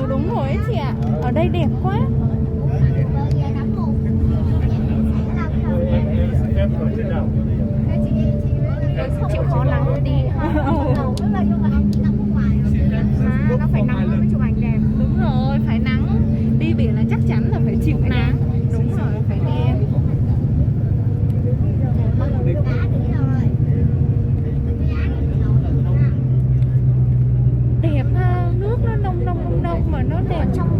Ừ đúng rồi ấy chị ạ. Ở đây đẹp quá. Chịu khó nắng đi ha. Nó phải nắng mới chụp ảnh đẹp. Đúng rồi, phải nắng. Đi biển là chắc chắn là phải chịu nắng. Đúng rồi, phải đẹp. Đẹp ha, nước nó nông nông nông nông mà nó đẹp trong